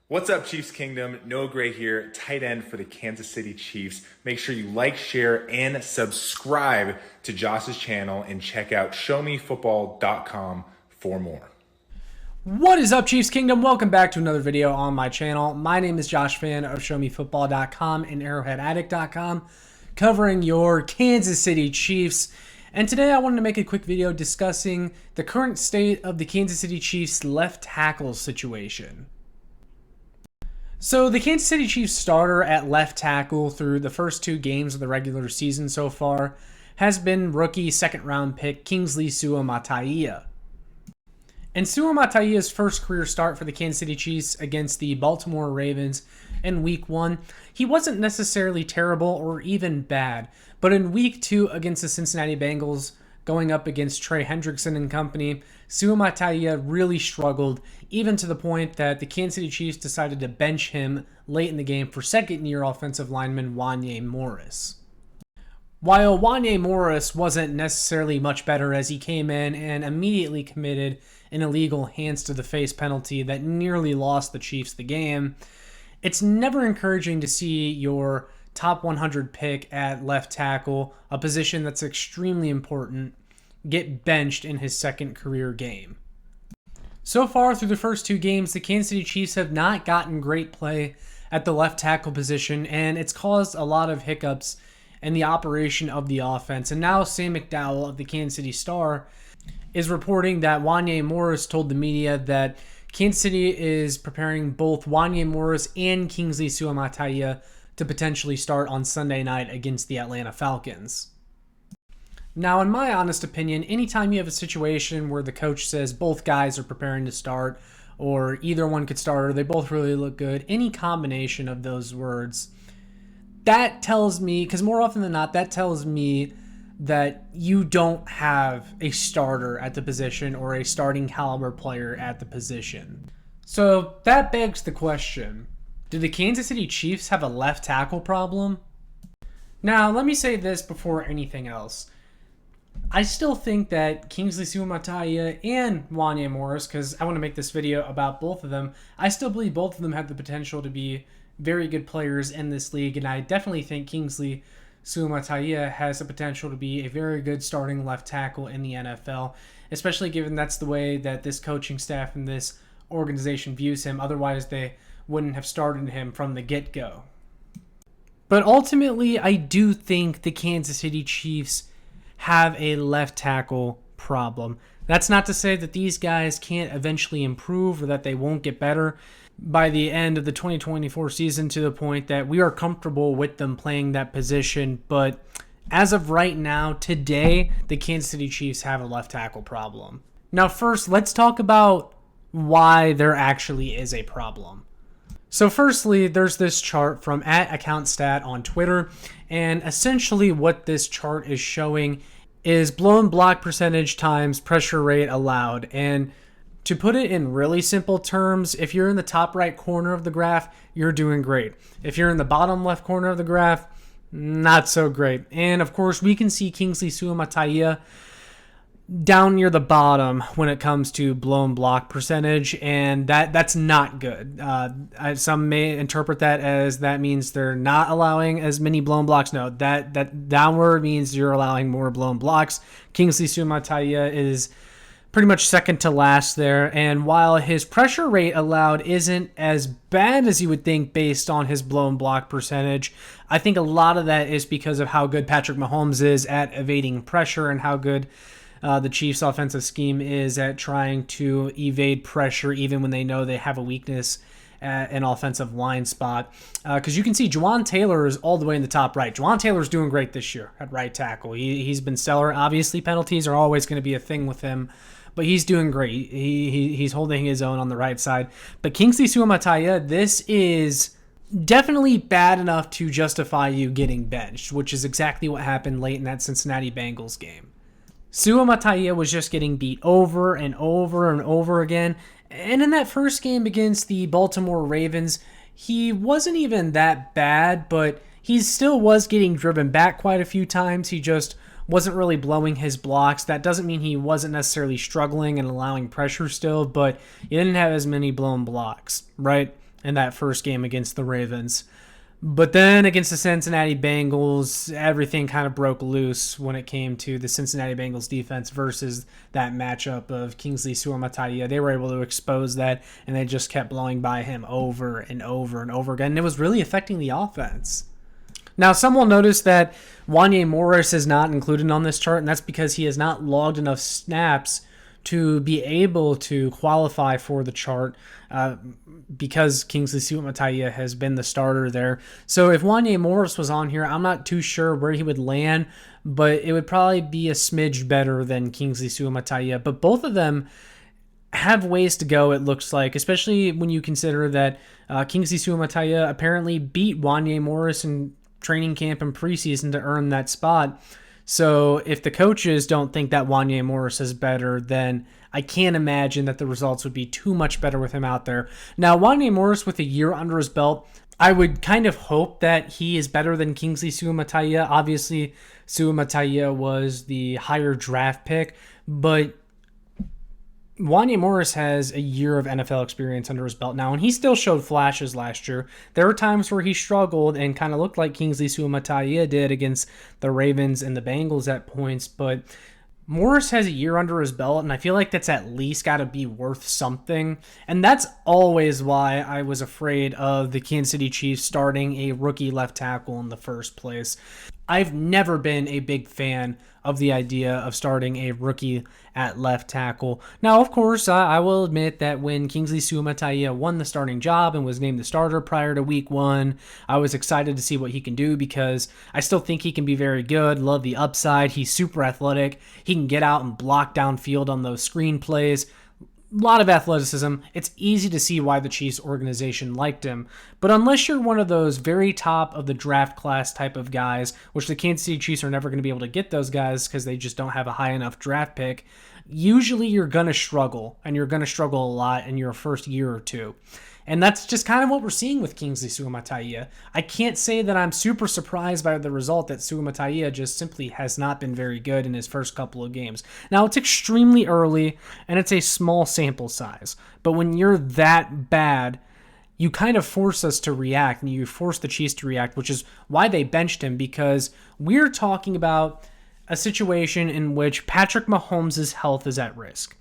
What's up, Chiefs Kingdom? Noah Gray here, tight end for the Kansas City Chiefs. Make sure you like, share, and subscribe to Josh's channel and check out showmefootball.com for more. What is up, Chiefs Kingdom? Welcome back to another video on my channel. My name is Josh Fan of showmefootball.com and arrowheadaddict.com, covering your Kansas City Chiefs. And today I wanted to make a quick video discussing the current state of the Kansas City Chiefs left tackle situation. So the Kansas City Chiefs starter at left tackle through the first two games of the regular season so far has been rookie second-round pick Kingsley Suamataia. In Suamataia's first career start for the Kansas City Chiefs against the Baltimore Ravens in Week 1, he wasn't necessarily terrible or even bad, but in Week 2 against the Cincinnati Bengals, going up against Trey Hendrickson and company, Suamataia really struggled, even to the point that the Kansas City Chiefs decided to bench him late in the game for second-year offensive lineman Wanya Morris. While Wanya Morris wasn't necessarily much better, as he came in and immediately committed an illegal hands-to-the-face penalty that nearly lost the Chiefs the game, it's never encouraging to see your top 100 pick at left tackle, a position that's extremely important, get benched in his second career game. So far through the first two games, the Kansas City Chiefs have not gotten great play at the left tackle position, and it's caused a lot of hiccups in the operation of the offense. And now Sam McDowell of the Kansas City Star is reporting that Wanya Morris told the media that Kansas City is preparing both Wanya Morris and Kingsley Suamataia to potentially start on Sunday night against the Atlanta Falcons. Now, in my honest opinion, anytime you have a situation where the coach says both guys are preparing to start, or either one could start, or they both really look good, any combination of those words, that tells me, because more often than not, that tells me that you don't have a starter at the position or a starting caliber player at the position. So that begs the question, do the Kansas City Chiefs have a left tackle problem? Now, let me say this before anything else. I still think that Kingsley Suamataia and Wanya Morris, because I want to make this video about both of them, I still believe both of them have the potential to be very good players in this league, and I definitely think Kingsley Suamataia has the potential to be a very good starting left tackle in the NFL, especially given that's the way that this coaching staff and this organization views him. Otherwise, they wouldn't have started him from the get-go. But ultimately, I do think the Kansas City Chiefs have a left tackle problem. That's not to say that these guys can't eventually improve or that they won't get better by the end of the 2024 season to the point that we are comfortable with them playing that position. But as of right now, today, the Kansas City Chiefs have a left tackle problem. Now, first, let's talk about why there actually is a problem. So firstly, there's this chart from @AccountStat on Twitter, and essentially what this chart is showing is blown block percentage times pressure rate allowed. And to put it in really simple terms, if you're in the top right corner of the graph, you're doing great. If you're in the bottom left corner of the graph, not so great. And of course, we can see Kingsley Suamataia down near the bottom when it comes to blown block percentage, and that's not good. Some may interpret that as that means they're not allowing as many blown blocks. No, that downward means you're allowing more blown blocks. Kingsley Suamataia is pretty much second to last there, and while his pressure rate allowed isn't as bad as you would think based on his blown block percentage, I think a lot of that is because of how good Patrick Mahomes is at evading pressure and how good the Chiefs' offensive scheme is at trying to evade pressure even when they know they have a weakness at an offensive line spot. Because you can see Juwan Taylor is all the way in the top right. Juwan Taylor's doing great this year at right tackle. He's been stellar. Obviously, penalties are always going to be a thing with him, but he's doing great. He's holding his own on the right side. But Kingsley Suamataia, this is definitely bad enough to justify you getting benched, which is exactly what happened late in that Cincinnati Bengals game. Suamataia was just getting beat over and over and over again. And in that first game against the Baltimore Ravens, he wasn't even that bad, but he still was getting driven back quite a few times. He just wasn't really blowing his blocks. That doesn't mean he wasn't necessarily struggling and allowing pressure still, but he didn't have as many blown blocks, right? in that first game against the Ravens. But then against the Cincinnati Bengals, everything kind of broke loose when it came to the Cincinnati Bengals defense versus that matchup of Kingsley Suamataia. They were able to expose that, and they just kept blowing by him over and over and over again. And it was really affecting the offense. Now, some will notice that Wanya Morris is not included on this chart, and that's because he has not logged enough snaps to be able to qualify for the chart because Kingsley Suamataia has been the starter there. So if Wanya Morris was on here, I'm not too sure where he would land, but it would probably be a smidge better than Kingsley Suamataia. But both of them have ways to go, it looks like, especially when you consider that Kingsley Suamataia apparently beat Wanya Morris in training camp and preseason to earn that spot. So if the coaches don't think that Wanya Morris is better, then I can't imagine that the results would be too much better with him out there. Now, Wanya Morris with a year under his belt, I would kind of hope that he is better than Kingsley Suamataia. Obviously, Suamataia was the higher draft pick, but Wanya Morris has a year of NFL experience under his belt now, and he still showed flashes last year. There were times where he struggled and kind of looked like Kingsley Suamataia did against the Ravens and the Bengals at points, but Morris has a year under his belt, and I feel like that's at least got to be worth something. And that's always why I was afraid of the Kansas City Chiefs starting a rookie left tackle in the first place. I've never been a big fan of the idea of starting a rookie at left tackle. Now, of course, I will admit that when Kingsley Suamataia won the starting job and was named the starter prior to week 1, I was excited to see what he can do because I still think he can be very good. Love the upside. He's super athletic. He can get out and block downfield on those screen plays. A lot of athleticism. It's easy to see why the Chiefs organization liked him. But unless you're one of those very top of the draft class type of guys, which the Kansas City Chiefs are never going to be able to get those guys because they just don't have a high enough draft pick, usually you're going to struggle, and you're going to struggle a lot in your first year or two. And that's just kind of what we're seeing with Kingsley Suamataia. I can't say that I'm super surprised by the result that Suamataia just simply has not been very good in his first couple of games. Now, it's extremely early, and it's a small sample size. But when you're that bad, you kind of force us to react, and you force the Chiefs to react, which is why they benched him, because we're talking about a situation in which Patrick Mahomes' health is at risk.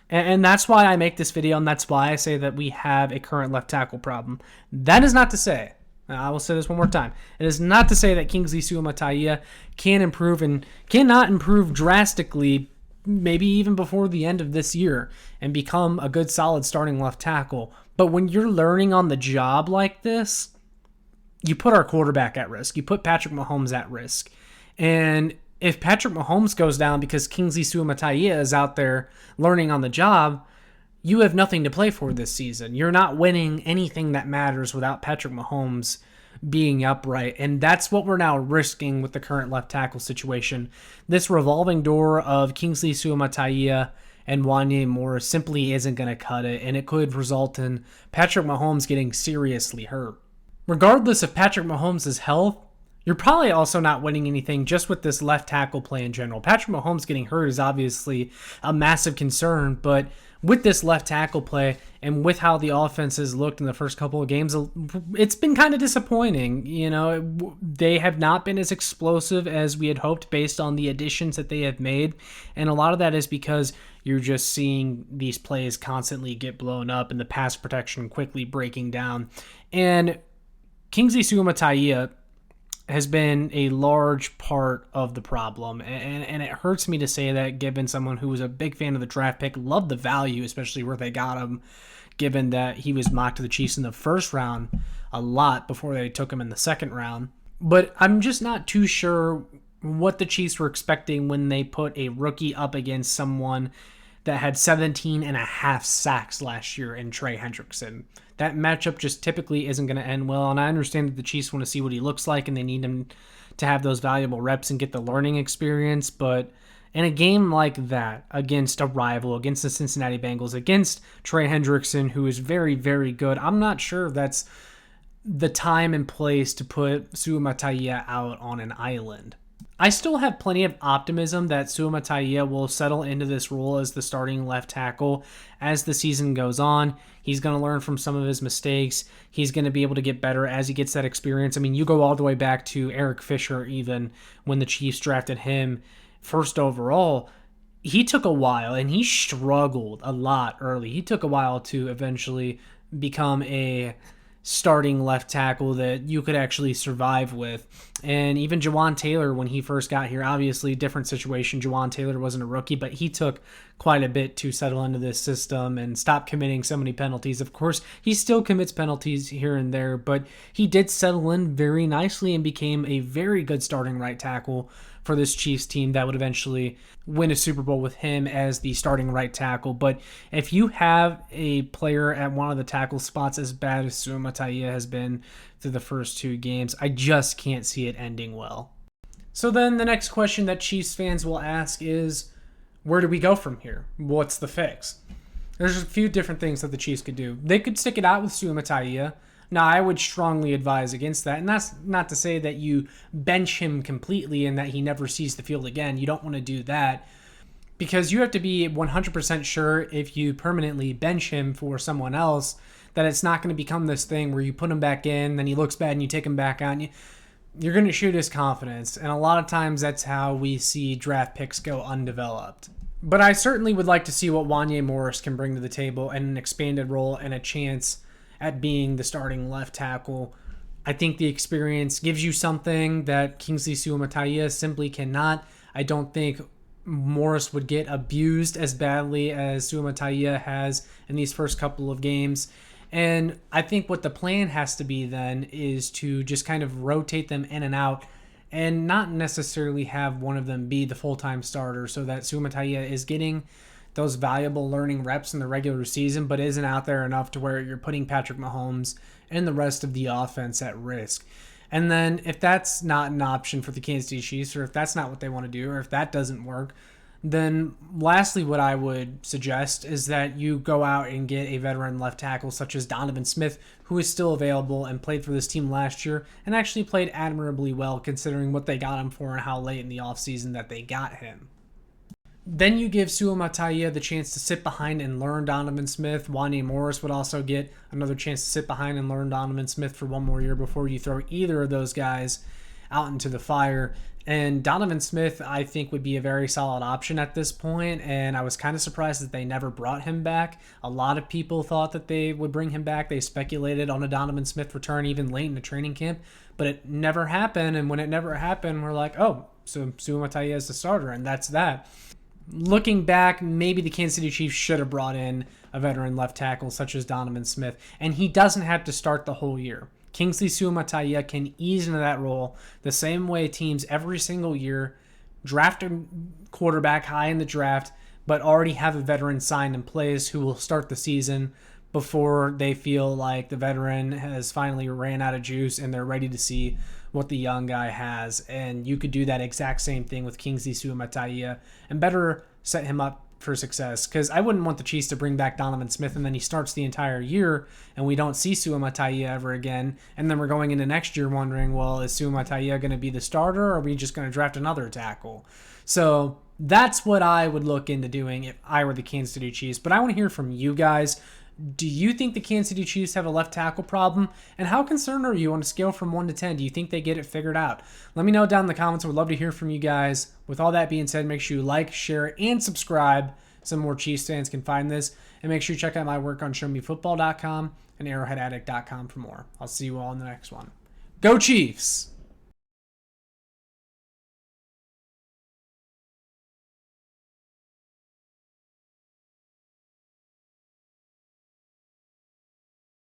And that's why I make this video, and that's why I say that we have a current left tackle problem. That is not to say, I will say this one more time, it is not to say that Kingsley Suamataia can improve and cannot improve drastically, maybe even before the end of this year, and become a good solid starting left tackle. But when you're learning on the job like this, you put our quarterback at risk. You put Patrick Mahomes at risk. And if Patrick Mahomes goes down because Kingsley Suamataia is out there learning on the job, you have nothing to play for this season. You're not winning anything that matters without Patrick Mahomes being upright. And that's what we're now risking with the current left tackle situation. This revolving door of Kingsley Suamataia and Wanya Morris simply isn't going to cut it, and it could result in Patrick Mahomes getting seriously hurt. Regardless of Patrick Mahomes' health, you're probably also not winning anything just with this left tackle play in general. Patrick Mahomes getting hurt is obviously a massive concern, but with this left tackle play and with how the offense has looked in the first couple of games, it's been kind of disappointing. You know, they have not been as explosive as we had hoped based on the additions that they have made, and a lot of that is because you're just seeing these plays constantly get blown up and the pass protection quickly breaking down. And Kingsley Suamataia has been a large part of the problem. And it hurts me to say that, given someone who was a big fan of the draft pick, loved the value, especially where they got him, given that he was mocked to the Chiefs in the first round a lot before they took him in the second round. But I'm just not too sure what the Chiefs were expecting when they put a rookie up against someone that had 17 and a half sacks last year in Trey Hendrickson. That matchup just typically isn't going to end well, and I understand that the Chiefs want to see what he looks like, and they need him to have those valuable reps and get the learning experience, but in a game like that, against a rival, against the Cincinnati Bengals, against Trey Hendrickson, who is very, very good, I'm not sure that's the time and place to put Suamataia out on an island. I still have plenty of optimism that Sua Taia will settle into this role as the starting left tackle as the season goes on. He's going to learn from some of his mistakes. He's going to be able to get better as he gets that experience. I mean, you go all the way back to Eric Fisher, even when the Chiefs drafted him first overall. He took a while and he struggled a lot early. He took a while to eventually become a starting left tackle that you could actually survive with. And even Jawan Taylor, when he first got here, obviously different situation. Jawan Taylor wasn't a rookie, but he took quite a bit to settle into this system and stop committing so many penalties. Of course, he still commits penalties here and there, but he did settle in very nicely and became a very good starting right tackle for this Chiefs team that would eventually win a Super Bowl with him as the starting right tackle. But if you have a player at one of the tackle spots as bad as Sua Taia has been through the first 2 games, I just can't see it ending well. So then the next question that Chiefs fans will ask is, where do we go from here? What's the fix? There's a few different things that the Chiefs could do. They could stick it out with Sua Taia. Now, I would strongly advise against that, and that's not to say that you bench him completely and that he never sees the field again. You don't want to do that because you have to be 100% sure if you permanently bench him for someone else that it's not going to become this thing where you put him back in, then he looks bad and you take him back out. And you're going to shoot his confidence, and a lot of times that's how we see draft picks go undeveloped. But I certainly would like to see what Wanya Morris can bring to the table and an expanded role and a chance at being the starting left tackle. I think the experience gives you something that Kingsley Suamataia simply cannot. I don't think Morris would get abused as badly as Suamataia has in these first couple of games. And I think what the plan has to be then is to just kind of rotate them in and out and not necessarily have one of them be the full-time starter so that Suamataia is getting those valuable learning reps in the regular season, but isn't out there enough to where you're putting Patrick Mahomes and the rest of the offense at risk. And then if that's not an option for the Kansas City Chiefs, or if that's not what they want to do, or if that doesn't work, then lastly, what I would suggest is that you go out and get a veteran left tackle such as Donovan Smith, who is still available and played for this team last year and actually played admirably well considering what they got him for and how late in the offseason that they got him. Then you give Suamataia the chance to sit behind and learn Donovan Smith. Wanya Morris would also get another chance to sit behind and learn Donovan Smith for one more year before you throw either of those guys out into the fire. And Donovan Smith, I think, would be a very solid option at this point, and I was kind of surprised that they never brought him back. A lot of people thought that they would bring him back. They speculated on a Donovan Smith return even late in the training camp, but it never happened, and when it never happened, we're like, oh, so Suamataia is the starter, and that's that. Looking back, maybe the Kansas City Chiefs should have brought in a veteran left tackle such as Donovan Smith, and he doesn't have to start the whole year. Kingsley Suamataia can ease into that role the same way teams every single year draft a quarterback high in the draft, but already have a veteran signed in place who will start the season before they feel like the veteran has finally ran out of juice and they're ready to see what the young guy has. And you could do that exact same thing with Kingsley Suamataia and better set him up for success, because I wouldn't want the Chiefs to bring back Donovan Smith and then he starts the entire year and we don't see Suamataia ever again, and then we're going into next year wondering, well, is Suamataia going to be the starter or are we just going to draft another tackle? So that's what I would look into doing if I were the Kansas City Chiefs. But I want to hear from you guys. Do you think the Kansas City Chiefs have a left tackle problem? And how concerned are you on a scale from 1 to 10? Do you think they get it figured out? Let me know down in the comments. I would love to hear from you guys. With all that being said, make sure you like, share, and subscribe so more Chiefs fans can find this. And make sure you check out my work on ShowMeFootball.com and ArrowheadAddict.com for more. I'll see you all in the next one. Go Chiefs!